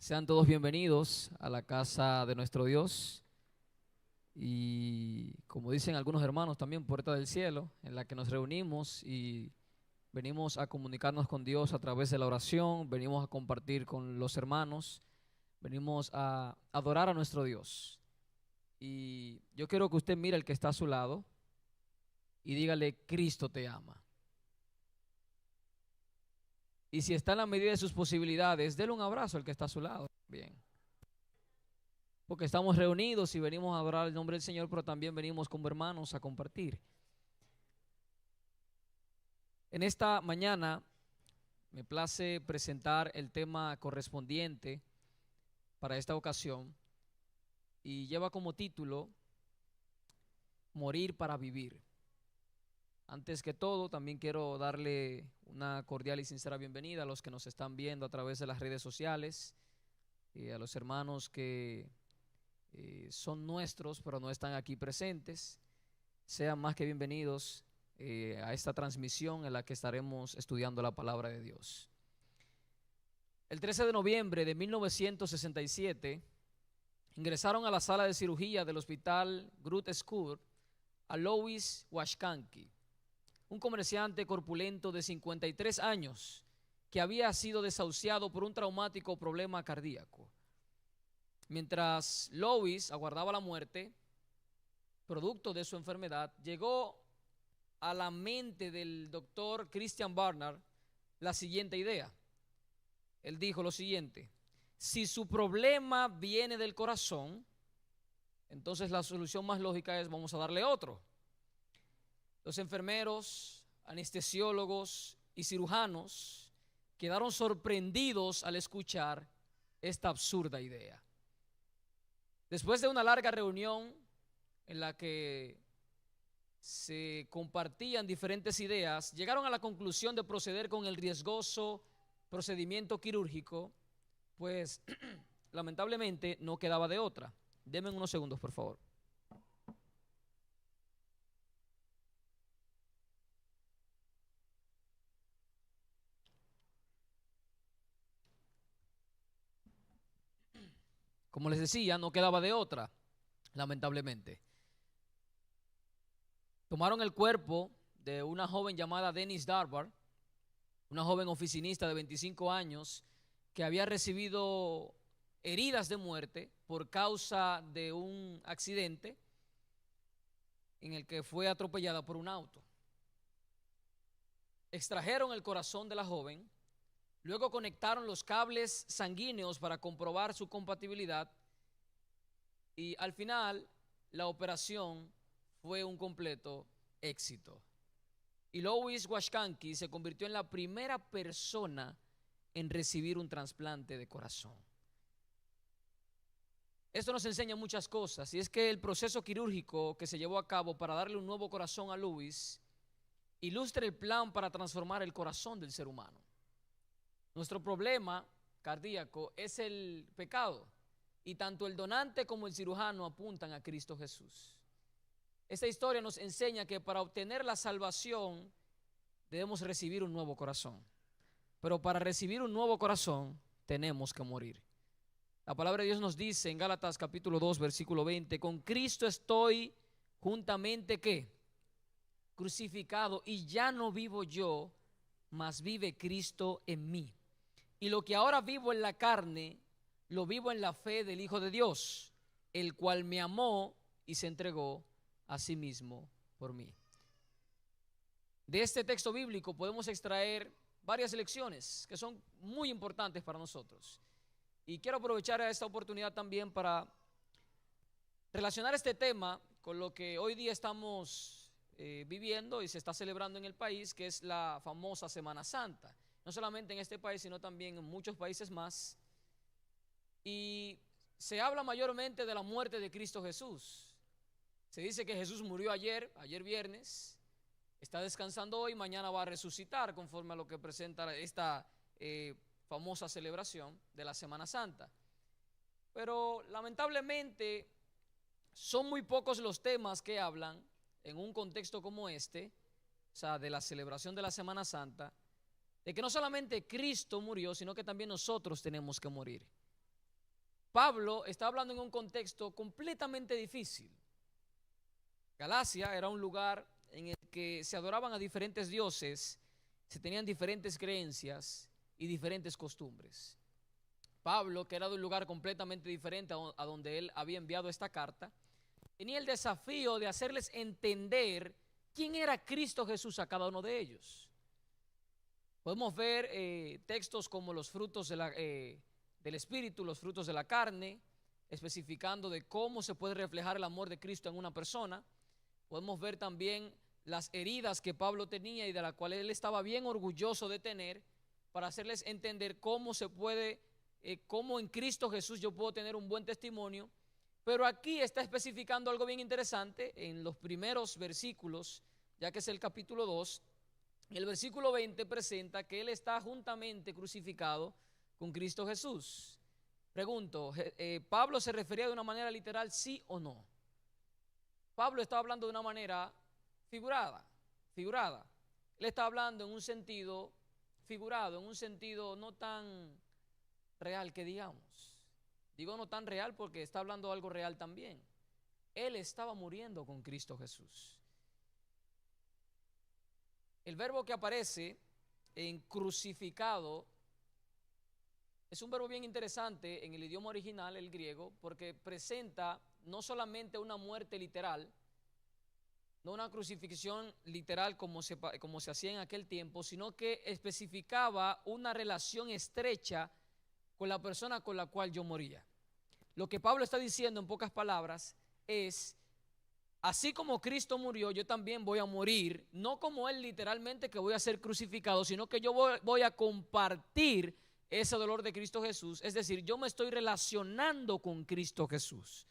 Sean todos bienvenidos a la casa de nuestro Dios y, como dicen algunos hermanos, también puerta del cielo, en la que nos reunimos y venimos a comunicarnos con Dios a través de la oración, venimos a compartir con los hermanos, venimos a adorar a nuestro Dios. Y yo quiero que usted mire al que está a su lado y dígale: Cristo te ama. Y si está en la medida de sus posibilidades, déle un abrazo al que está a su lado. Bien. Porque estamos reunidos y venimos a adorar el nombre del Señor, pero también venimos como hermanos a compartir. En esta mañana me place presentar el tema correspondiente para esta ocasión y lleva como título Morir para vivir. Antes que todo, también quiero darle una cordial y sincera bienvenida a los que nos están viendo a través de las redes sociales y a los hermanos que son nuestros pero no están aquí presentes. Sean más que bienvenidos a esta transmisión en la que estaremos estudiando la palabra de Dios. El 13 de noviembre de 1967 ingresaron a la sala de cirugía del hospital Groote Schuur a Louis Washkansky, un comerciante corpulento de 53 años que había sido desahuciado por un traumático problema cardíaco. Mientras Louis aguardaba la muerte, producto de su enfermedad, llegó a la mente del doctor Christian Barnard la siguiente idea. Él dijo lo siguiente: si su problema viene del corazón, entonces la solución más lógica es: vamos a darle otro. Los enfermeros, anestesiólogos y cirujanos quedaron sorprendidos al escuchar esta absurda idea. Después de una larga reunión en la que se compartían diferentes ideas, llegaron a la conclusión de proceder con el riesgoso procedimiento quirúrgico, pues lamentablemente no quedaba de otra. Denme unos segundos, por favor. Como les decía, no quedaba de otra, lamentablemente. Tomaron el cuerpo de una joven llamada Denise Darbar, una joven oficinista de 25 años que había recibido heridas de muerte por causa de un accidente en el que fue atropellada por un auto. Extrajeron el corazón de la joven, luego conectaron los cables sanguíneos para comprobar su compatibilidad y al final la operación fue un completo éxito. Y Louis Washkansky se convirtió en la primera persona en recibir un trasplante de corazón. Esto nos enseña muchas cosas, y es que el proceso quirúrgico que se llevó a cabo para darle un nuevo corazón a Louis ilustra el plan para transformar el corazón del ser humano. Nuestro problema cardíaco es el pecado, y tanto el donante como el cirujano apuntan a Cristo Jesús. Esta historia nos enseña que para obtener la salvación debemos recibir un nuevo corazón. Pero para recibir un nuevo corazón tenemos que morir. La palabra de Dios nos dice en Gálatas capítulo 2 versículo 20: con Cristo estoy juntamente ¿qué? Crucificado, y ya no vivo yo, mas vive Cristo en mí. Y lo que ahora vivo en la carne, lo vivo en la fe del Hijo de Dios, el cual me amó y se entregó a sí mismo por mí. De este texto bíblico podemos extraer varias lecciones que son muy importantes para nosotros. Y quiero aprovechar esta oportunidad también para relacionar este tema con lo que hoy día estamos viviendo y se está celebrando en el país, que es la famosa Semana Santa. No solamente en este país, sino también en muchos países más. Y se habla mayormente de la muerte de Cristo Jesús. Se dice que Jesús murió ayer viernes, está descansando hoy, mañana va a resucitar, conforme a lo que presenta esta famosa celebración de la Semana Santa. Pero lamentablemente son muy pocos los temas que hablan en un contexto como este, o sea, de la celebración de la Semana Santa, de que no solamente Cristo murió, sino que también nosotros tenemos que morir. Pablo está hablando en un contexto completamente difícil. Galacia era un lugar en el que se adoraban a diferentes dioses, se tenían diferentes creencias y diferentes costumbres. Pablo, que era de un lugar completamente diferente a donde él había enviado esta carta, tenía el desafío de hacerles entender quién era Cristo Jesús a cada uno de ellos. Podemos ver textos como los frutos del Espíritu, los frutos de la carne, especificando de cómo se puede reflejar el amor de Cristo en una persona. Podemos ver también las heridas que Pablo tenía y de las cuales él estaba bien orgulloso de tener, para hacerles entender cómo se puede, cómo en Cristo Jesús yo puedo tener un buen testimonio. Pero aquí está especificando algo bien interesante en los primeros versículos, ya que es el capítulo 2. El versículo 20 presenta que él está juntamente crucificado con Cristo Jesús. Pregunto, ¿Pablo se refería de una manera literal, sí o no? Pablo está hablando de una manera figurada. Él está hablando en un sentido figurado, en un sentido no tan real que digamos. Digo no tan real porque está hablando de algo real también. Él estaba muriendo con Cristo Jesús. El verbo que aparece en crucificado es un verbo bien interesante en el idioma original, el griego, porque presenta no solamente una muerte literal, no una crucifixión literal como se hacía en aquel tiempo, sino que especificaba una relación estrecha con la persona con la cual yo moría. Lo que Pablo está diciendo en pocas palabras es: así como Cristo murió, yo también voy a morir, no como Él literalmente que voy a ser crucificado, sino que yo voy a compartir ese dolor de Cristo Jesús. Es decir, yo me estoy relacionando con Cristo Jesús.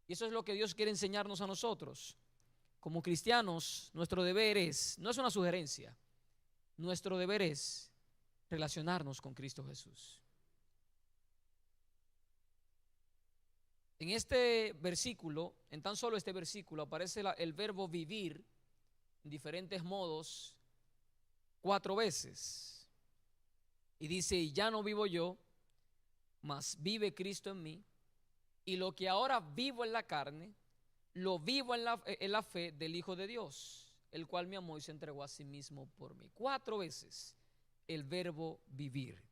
Y eso es lo que Dios quiere enseñarnos a nosotros. Como cristianos, nuestro deber es, no es una sugerencia, nuestro deber es relacionarnos con Cristo Jesús. En este versículo, en tan solo este versículo, aparece el verbo vivir en diferentes modos 4 veces. Y dice: y ya no vivo yo, mas vive Cristo en mí. Y lo que ahora vivo en la carne, lo vivo en la fe del Hijo de Dios, el cual me amó y se entregó a sí mismo por mí. 4 veces el verbo vivir.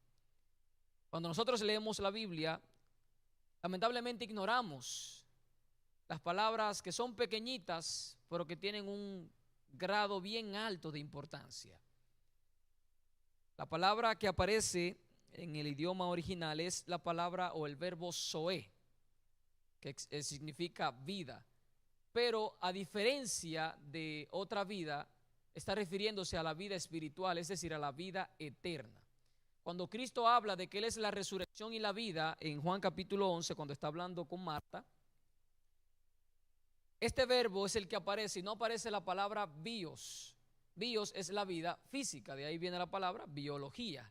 Cuando nosotros leemos la Biblia, lamentablemente ignoramos las palabras que son pequeñitas, pero que tienen un grado bien alto de importancia. La palabra que aparece en el idioma original es la palabra o el verbo zoe, que significa vida, pero a diferencia de otra vida, está refiriéndose a la vida espiritual, es decir, a la vida eterna. Cuando Cristo habla de que Él es la resurrección y la vida, en Juan capítulo 11, cuando está hablando con Marta, este verbo es el que aparece y no aparece la palabra bios. Bios es la vida física, de ahí viene la palabra biología,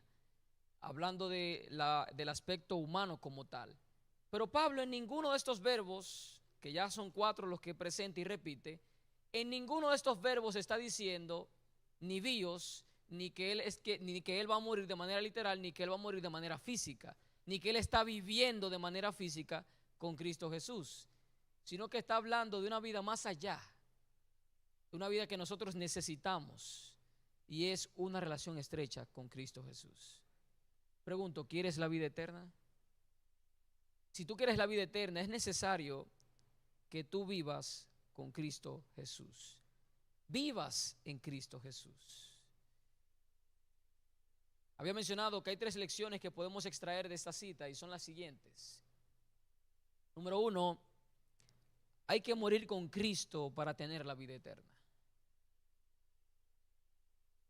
hablando del aspecto humano como tal. Pero Pablo en ninguno de estos verbos, que ya son 4 los que presenta y repite, en ninguno de estos verbos está diciendo ni bios, ni que él va a morir de manera literal, ni que él va a morir de manera física, ni que él está viviendo de manera física con Cristo Jesús, sino que está hablando de una vida más allá, de una vida que nosotros necesitamos, y es una relación estrecha con Cristo Jesús. Pregunto, ¿quieres la vida eterna? Si tú quieres la vida eterna, es necesario que tú vivas con Cristo Jesús. Vivas en Cristo Jesús. Había mencionado que hay 3 lecciones que podemos extraer de esta cita y son las siguientes. Número 1, hay que morir con Cristo para tener la vida eterna.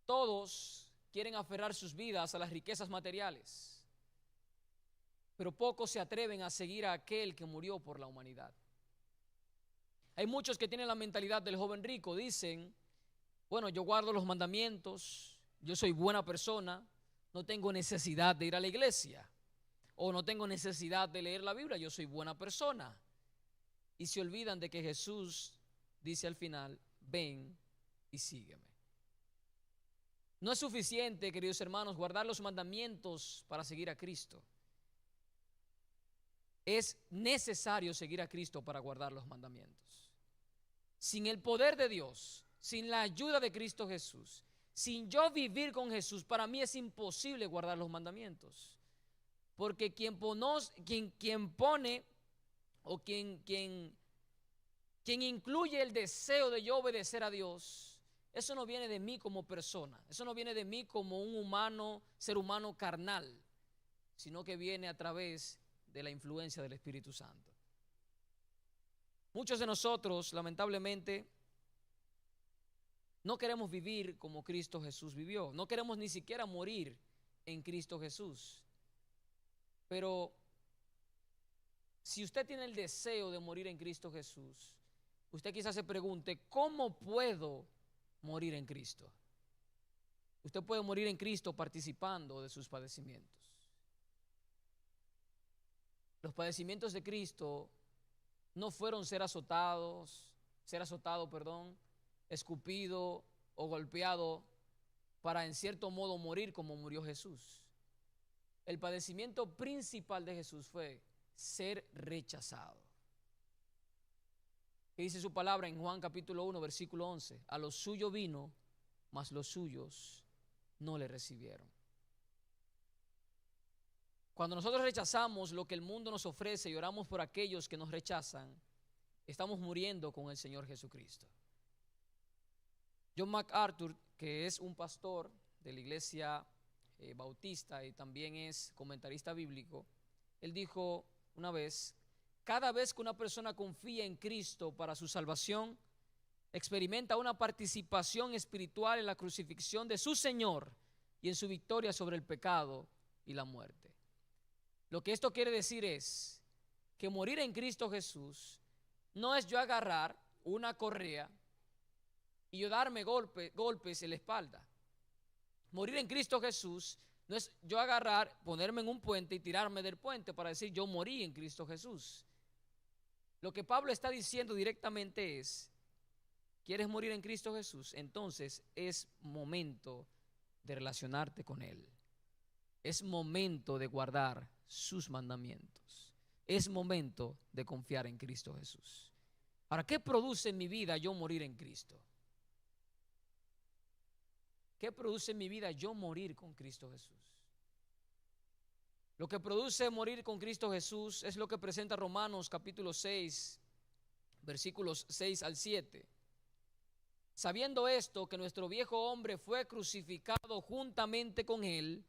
Todos quieren aferrar sus vidas a las riquezas materiales, pero pocos se atreven a seguir a aquel que murió por la humanidad. Hay muchos que tienen la mentalidad del joven rico, dicen: bueno, yo guardo los mandamientos, yo soy buena persona, no tengo necesidad de ir a la iglesia, o no tengo necesidad de leer la Biblia, yo soy buena persona. Y se olvidan de que Jesús dice al final: ven y sígueme. No es suficiente, queridos hermanos, guardar los mandamientos para seguir a Cristo. es necesario seguir a Cristo para guardar los mandamientos. Sin el poder de Dios, sin la ayuda de Cristo Jesús, sin yo vivir con Jesús, para mí es imposible guardar los mandamientos. Porque quien pone o quien incluye el deseo de yo obedecer a Dios, eso no viene de mí como persona, eso no viene de mí como un humano, ser humano carnal, sino que viene a través de la influencia del Espíritu Santo. Muchos de nosotros, lamentablemente, no queremos vivir como Cristo Jesús vivió, no queremos ni siquiera morir en Cristo Jesús. Pero si usted tiene el deseo de morir en Cristo Jesús, usted quizás se pregunte, ¿cómo puedo morir en Cristo? Usted puede morir en Cristo participando de sus padecimientos. Los padecimientos de Cristo no fueron ser azotado, escupido o golpeado para en cierto modo morir como murió Jesús. El padecimiento principal de Jesús fue ser rechazado. ¿Qué dice su palabra en Juan capítulo 1, versículo 11? A los suyos vino, mas los suyos no le recibieron. Cuando nosotros rechazamos lo que el mundo nos ofrece y oramos por aquellos que nos rechazan, estamos muriendo con el Señor Jesucristo. John MacArthur, que es un pastor de la iglesia bautista y también es comentarista bíblico, él dijo una vez: cada vez que una persona confía en Cristo para su salvación, experimenta una participación espiritual en la crucifixión de su Señor y en su victoria sobre el pecado y la muerte. Lo que esto quiere decir es que morir en Cristo Jesús no es yo agarrar una correa y yo darme golpes en la espalda. Morir en Cristo Jesús no es yo agarrar, ponerme en un puente y tirarme del puente para decir yo morí en Cristo Jesús. Lo que Pablo está diciendo directamente es: ¿quieres morir en Cristo Jesús? Entonces es momento de relacionarte con Él. Es momento de guardar sus mandamientos. Es momento de confiar en Cristo Jesús. Ahora, ¿qué produce en mi vida yo morir en Cristo? ¿Qué produce en mi vida yo morir con Cristo Jesús? Lo que produce morir con Cristo Jesús es lo que presenta Romanos capítulo 6, versículos 6 al 7. Sabiendo esto, que nuestro viejo hombre fue crucificado juntamente con él,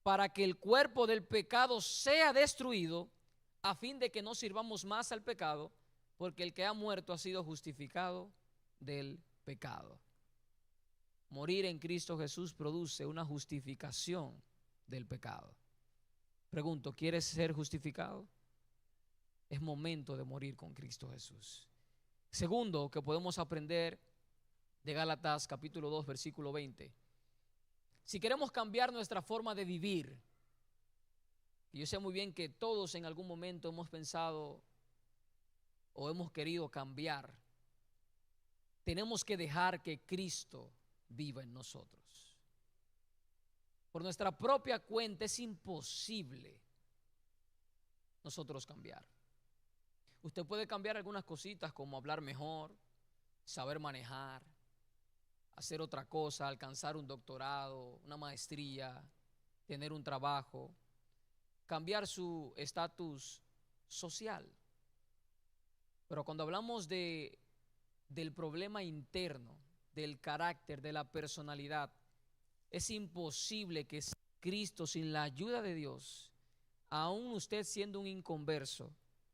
para que el cuerpo del pecado sea destruido, a fin de que no sirvamos más al pecado, porque el que ha muerto ha sido justificado del pecado. Morir en Cristo Jesús produce una justificación del pecado. Pregunto, ¿quieres ser justificado? Es momento de morir con Cristo Jesús. Segundo, que podemos aprender de Gálatas capítulo 2, versículo 20. Si queremos cambiar nuestra forma de vivir, y yo sé muy bien que todos en algún momento hemos pensado o hemos querido cambiar, tenemos que dejar que Cristo viva en nosotros. Por nuestra propia cuenta es imposible nosotros cambiar. Usted puede cambiar algunas cositas como hablar mejor, saber manejar, hacer otra cosa, alcanzar un doctorado, una maestría, tener un trabajo, cambiar su estatus social. Pero cuando hablamos del problema interno, del carácter, de la personalidad, es imposible que Cristo, sin la ayuda de Dios, aún usted siendo un inconverso,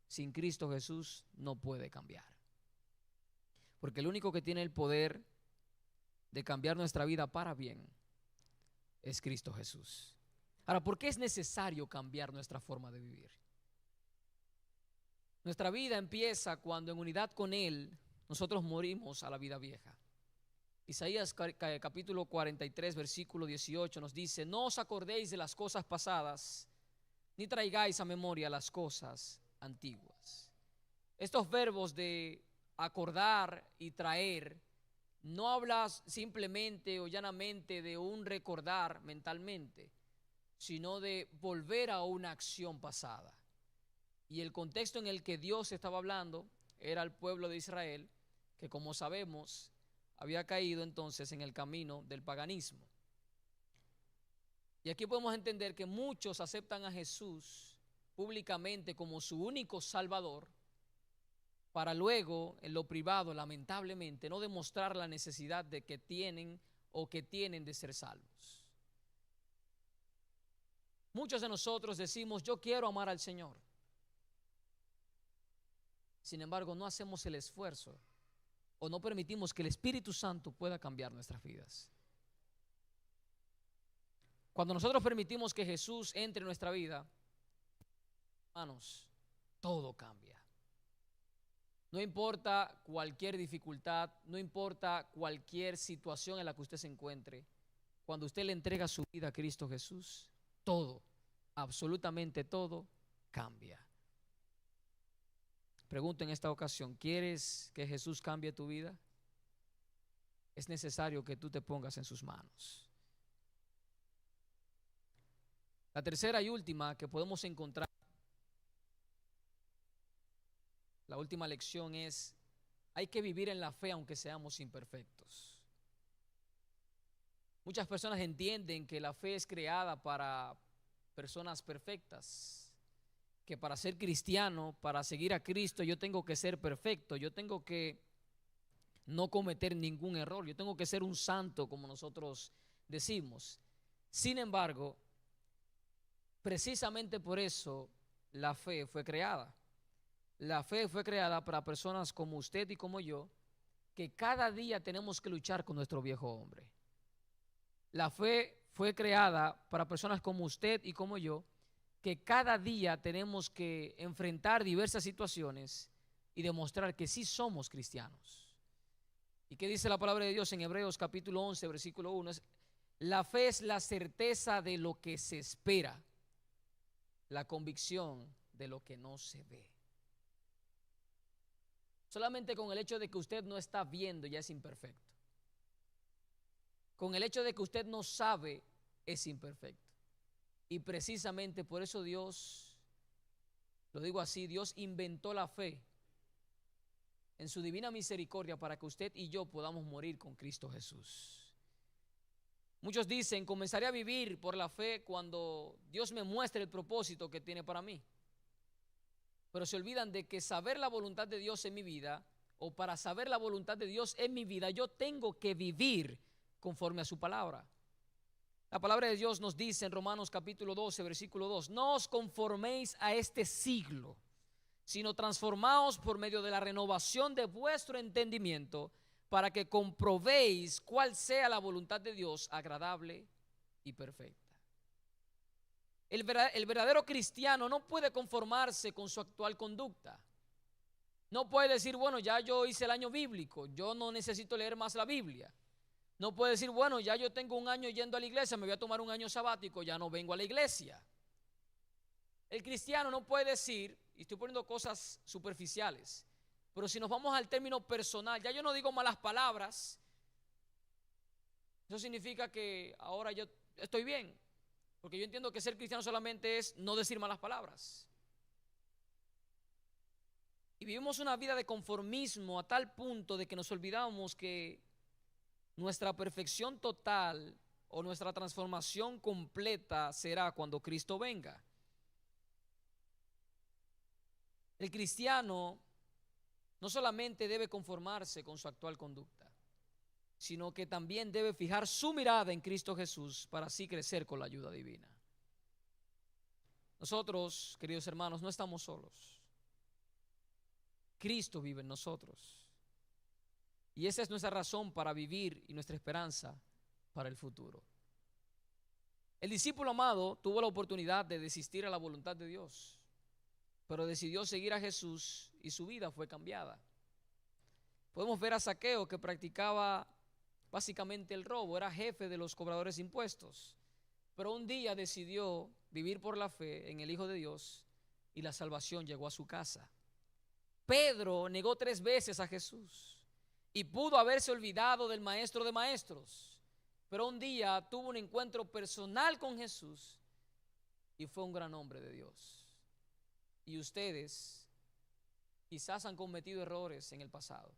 sin Cristo Jesús no puede cambiar. Porque el único que tiene el poder de cambiar nuestra vida para bien es Cristo Jesús. Ahora, ¿por qué es necesario cambiar nuestra forma de vivir? Nuestra vida empieza cuando en unidad con Él nosotros morimos a la vida vieja. Isaías capítulo 43 versículo 18 nos dice: no os acordéis de las cosas pasadas, ni traigáis a memoria las cosas antiguas. Estos verbos de acordar y traer no hablas simplemente o llanamente de un recordar mentalmente, sino de volver a una acción pasada. Y el contexto en el que Dios estaba hablando era el pueblo de Israel, que como sabemos había caído entonces en el camino del paganismo. Y aquí podemos entender que muchos aceptan a Jesús públicamente como su único Salvador, para luego en lo privado, lamentablemente, no demostrar la necesidad de que tienen o que tienen de ser salvos. Muchos de nosotros decimos, yo quiero amar al Señor. Sin embargo, no hacemos el esfuerzo o no permitimos que el Espíritu Santo pueda cambiar nuestras vidas. Cuando nosotros permitimos que Jesús entre en nuestra vida, hermanos, todo cambia. No importa cualquier dificultad, no importa cualquier situación en la que usted se encuentre, cuando usted le entrega su vida a Cristo Jesús, todo, absolutamente todo, cambia. Pregunto en esta ocasión, ¿quieres que Jesús cambie tu vida? Es necesario que tú te pongas en sus manos. La tercera y última que podemos encontrar, la última lección es, hay que vivir en la fe aunque seamos imperfectos. Muchas personas entienden que la fe es creada para personas perfectas, que para ser cristiano, para seguir a Cristo, yo tengo que ser perfecto, yo tengo que no cometer ningún error, yo tengo que ser un santo, como nosotros decimos. Sin embargo, precisamente por eso la fe fue creada. La fe fue creada para personas como usted y como yo, que cada día tenemos que luchar con nuestro viejo hombre. La fe fue creada para personas como usted y como yo, que cada día tenemos que enfrentar diversas situaciones y demostrar que sí somos cristianos. ¿Y qué dice la palabra de Dios en Hebreos capítulo 11, versículo 1? La fe es la certeza de lo que se espera, la convicción de lo que no se ve. Solamente con el hecho de que usted no está viendo ya es imperfecto. Con el hecho de que usted no sabe es imperfecto. Y precisamente por eso Dios, lo digo así, Dios inventó la fe en su divina misericordia para que usted y yo podamos morir con Cristo Jesús. Muchos dicen, comenzaré a vivir por la fe cuando Dios me muestre el propósito que tiene para mí. Pero se olvidan de que saber la voluntad de Dios en mi vida, o para saber la voluntad de Dios en mi vida, yo tengo que vivir conforme a su palabra. La palabra de Dios nos dice en Romanos capítulo 12, versículo 2, no os conforméis a este siglo, sino transformaos por medio de la renovación de vuestro entendimiento, para que comprobéis cuál sea la voluntad de Dios agradable y perfecta. El verdadero cristiano no puede conformarse con su actual conducta. No puede decir, bueno, ya yo hice el año bíblico, yo no necesito leer más la Biblia. No puede decir, bueno, ya yo tengo un año yendo a la iglesia, me voy a tomar un año sabático, ya no vengo a la iglesia. El cristiano no puede decir, y estoy poniendo cosas superficiales, pero si nos vamos al término personal, ya yo no digo malas palabras, eso significa que ahora yo estoy bien. Porque yo entiendo que ser cristiano solamente es no decir malas palabras. Y vivimos una vida de conformismo a tal punto de que nos olvidamos que nuestra perfección total o nuestra transformación completa será cuando Cristo venga. El cristiano no solamente debe conformarse con su actual conducta, sino que también debe fijar su mirada en Cristo Jesús para así crecer con la ayuda divina. Nosotros, queridos hermanos, no estamos solos. Cristo vive en nosotros. Y esa es nuestra razón para vivir y nuestra esperanza para el futuro. El discípulo amado tuvo la oportunidad de desistir a la voluntad de Dios, pero decidió seguir a Jesús y su vida fue cambiada. Podemos ver a Zaqueo, que practicaba básicamente el robo, era jefe de los cobradores de impuestos, pero un día decidió vivir por la fe en el Hijo de Dios y la salvación llegó a su casa. Pedro negó 3 veces a Jesús y pudo haberse olvidado del maestro de maestros, pero un día tuvo un encuentro personal con Jesús y fue un gran hombre de Dios. y ustedes quizás han cometido errores en el pasado.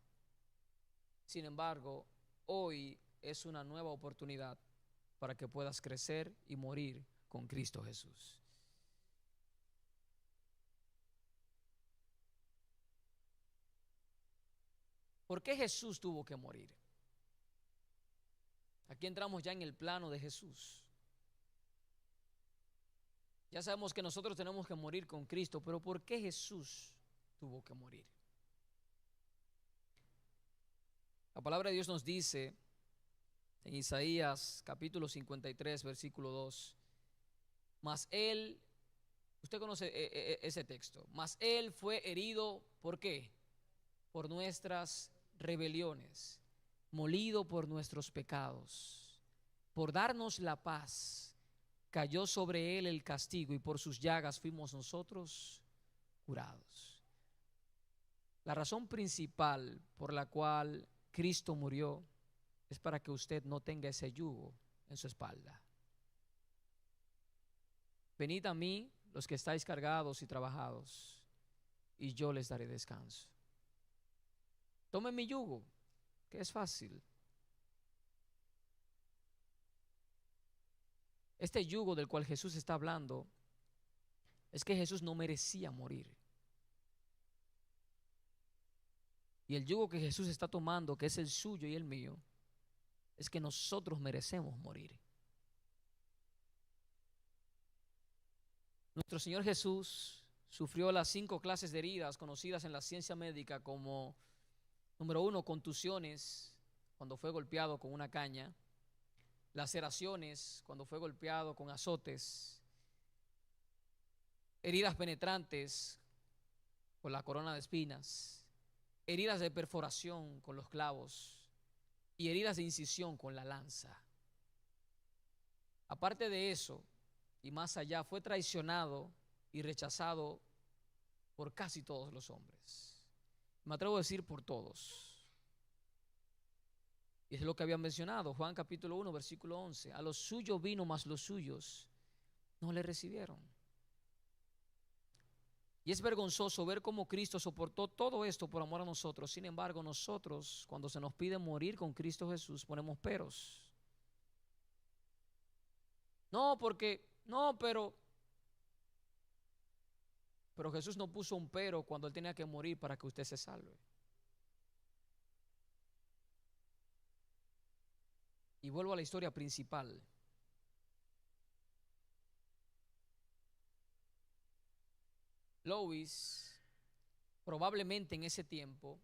Sin embargo, hoy es una nueva oportunidad para que puedas crecer y morir con Cristo Jesús. ¿Por qué Jesús tuvo que morir? Aquí entramos ya en el plano de Jesús. Ya sabemos que nosotros tenemos que morir con Cristo, pero ¿por qué Jesús tuvo que morir? La palabra de Dios nos dice en Isaías capítulo 53, versículo 2, mas Él, usted conoce ese texto, mas Él fue herido, ¿por qué? Por nuestras rebeliones, molido por nuestros pecados, por darnos la paz, cayó sobre Él el castigo y por sus llagas fuimos nosotros curados. La razón principal por la cual Cristo murió es para que usted no tenga ese yugo en su espalda. Venid a mí los que estáis cargados y trabajados, y yo les daré descanso. Tomen mi yugo, que es fácil. Este yugo del cual Jesús está hablando es que Jesús no merecía morir. Y el yugo que Jesús está tomando, que es el suyo y el mío, es que nosotros merecemos morir. Nuestro Señor Jesús sufrió las 5 clases de heridas conocidas en la ciencia médica como, número 1, contusiones, cuando fue golpeado con una caña; laceraciones, cuando fue golpeado con azotes; heridas penetrantes con la corona de espinas; heridas de perforación con los clavos; y heridas de incisión con la lanza. Aparte de eso, y más allá, fue traicionado y rechazado por casi todos los hombres. Me atrevo a decir por todos. Y es lo que había mencionado, Juan capítulo 1, versículo 11. A los suyos vino, mas los suyos no le recibieron. Y es vergonzoso ver cómo Cristo soportó todo esto por amor a nosotros. Sin embargo, nosotros, cuando se nos pide morir con Cristo Jesús, ponemos peros. No, porque, no, pero Jesús no puso un pero cuando Él tenía que morir para que usted se salve. Y vuelvo a la historia principal. Lois, probablemente en ese tiempo,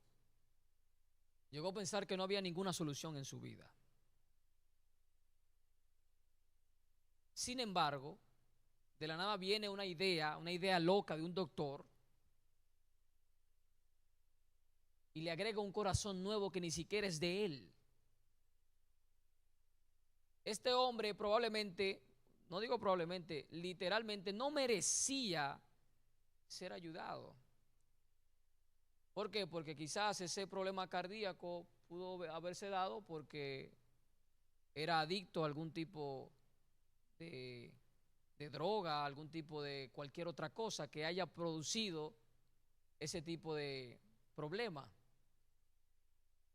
llegó a pensar que no había ninguna solución en su vida. Sin embargo, de la nada viene una idea loca de un doctor, y le agrega un corazón nuevo que ni siquiera es de él. Este hombre probablemente, no digo probablemente, literalmente no merecía ser ayudado. ¿Por qué? Porque quizás ese problema cardíaco pudo haberse dado porque era adicto a algún tipo de droga, algún tipo de cualquier otra cosa que haya producido ese tipo de problema.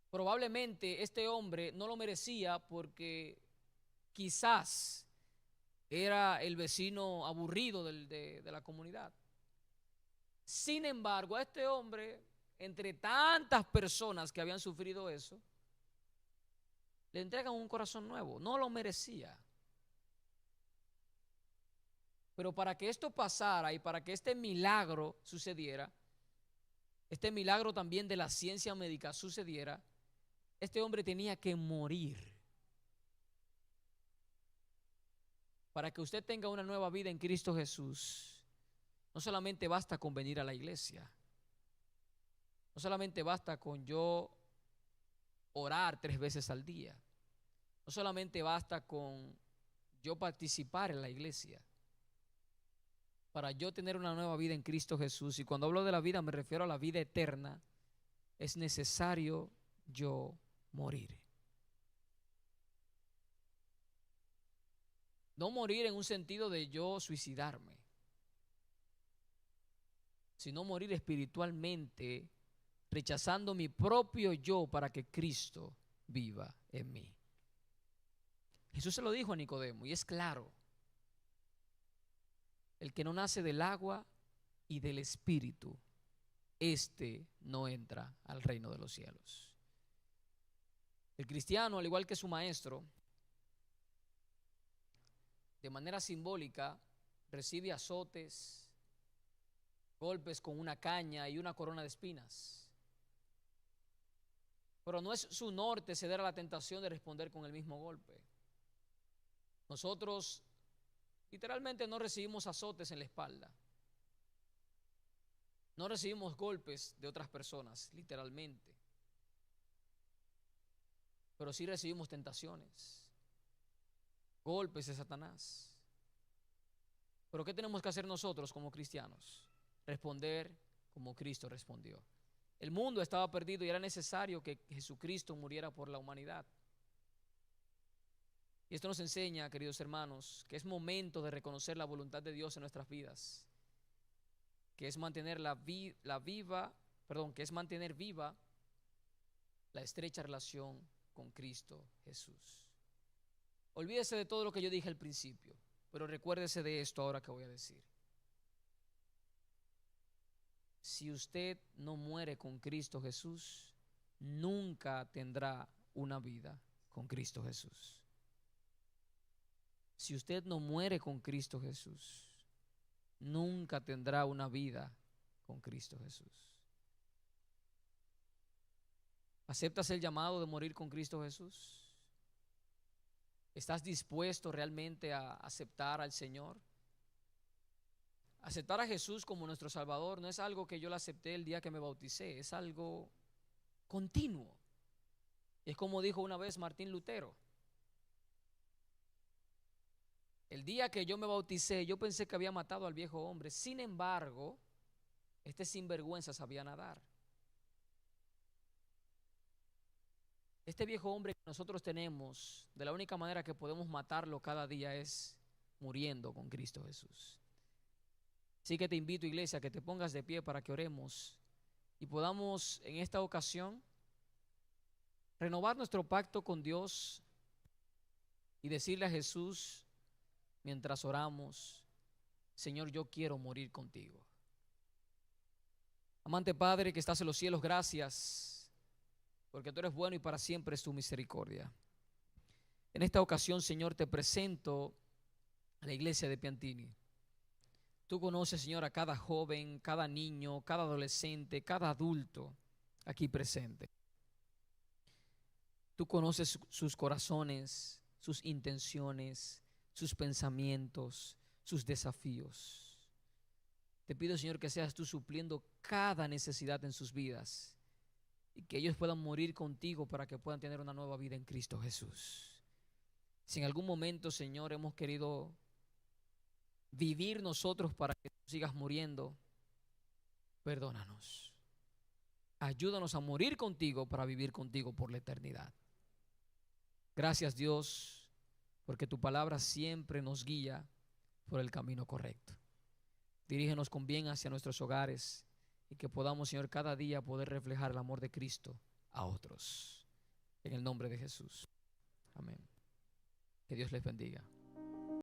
Probablemente este hombre no lo merecía porque quizás era el vecino aburrido de la comunidad. Sin embargo, a este hombre, entre tantas personas que habían sufrido eso, le entregan un corazón nuevo. No lo merecía. Pero para que esto pasara y para que este milagro sucediera, este milagro también de la ciencia médica sucediera, este hombre tenía que morir. Para que usted tenga una nueva vida en Cristo Jesús, no solamente basta con venir a la iglesia, no solamente basta con yo orar 3 veces al día, no solamente basta con yo participar en la iglesia. Para yo tener una nueva vida en Cristo Jesús, y cuando hablo de la vida me refiero a la vida eterna, es necesario yo morir. No morir en un sentido de yo suicidarme. sino morir espiritualmente, rechazando mi propio yo para que Cristo viva en mí. Jesús se lo dijo a Nicodemo y es claro: el que no nace del agua y del Espíritu, este no entra al reino de los cielos. El cristiano, al igual que su maestro, de manera simbólica recibe azotes, golpes con una caña y una corona de espinas. Pero no es su norte ceder a la tentación de responder con el mismo golpe. Nosotros literalmente no recibimos azotes en la espalda. No recibimos golpes de otras personas, literalmente. Pero sí recibimos tentaciones, golpes de Satanás. Pero ¿qué tenemos que hacer nosotros como cristianos? Responder como Cristo respondió. El mundo estaba perdido y era necesario que Jesucristo muriera por la humanidad. Y esto nos enseña, queridos hermanos, que es momento de reconocer la voluntad de Dios en nuestras vidas, que es mantener que es mantener viva la estrecha relación con Cristo Jesús. Olvídese de todo lo que yo dije al principio, pero recuérdese de esto ahora que voy a decir. Si usted no muere con Cristo Jesús, nunca tendrá una vida con Cristo Jesús. Si usted no muere con Cristo Jesús, nunca tendrá una vida con Cristo Jesús. ¿Aceptas el llamado de morir con Cristo Jesús? ¿Estás dispuesto realmente a aceptar al Señor? Aceptar a Jesús como nuestro Salvador no es algo que yo lo acepté el día que me bauticé, es algo continuo. Es como dijo una vez Martín Lutero: el día que yo me bauticé, yo pensé que había matado al viejo hombre. Sin embargo, este sinvergüenza sabía nadar. Este viejo hombre que nosotros tenemos, de la única manera que podemos matarlo cada día es muriendo con Cristo Jesús. Así que te invito, iglesia, a que te pongas de pie para que oremos y podamos en esta ocasión renovar nuestro pacto con Dios y decirle a Jesús mientras oramos: Señor, yo quiero morir contigo. Amante Padre que estás en los cielos, gracias, porque tú eres bueno y para siempre es tu misericordia. En esta ocasión, Señor, te presento a la iglesia de Piantini. Tú conoces, Señor, a cada joven, cada niño, cada adolescente, cada adulto aquí presente. Tú conoces sus corazones, sus intenciones, sus pensamientos, sus desafíos. Te pido, Señor, que seas tú supliendo cada necesidad en sus vidas y que ellos puedan morir contigo para que puedan tener una nueva vida en Cristo Jesús. Si en algún momento, Señor, hemos querido vivir nosotros para que tú sigas muriendo, perdónanos. Ayúdanos a morir contigo para vivir contigo por la eternidad. Gracias, Dios, porque tu palabra siempre nos guía por el camino correcto. Dirígenos con bien hacia nuestros hogares y que podamos, Señor, cada día poder reflejar el amor de Cristo a otros. En el nombre de Jesús. Amén. Que Dios les bendiga.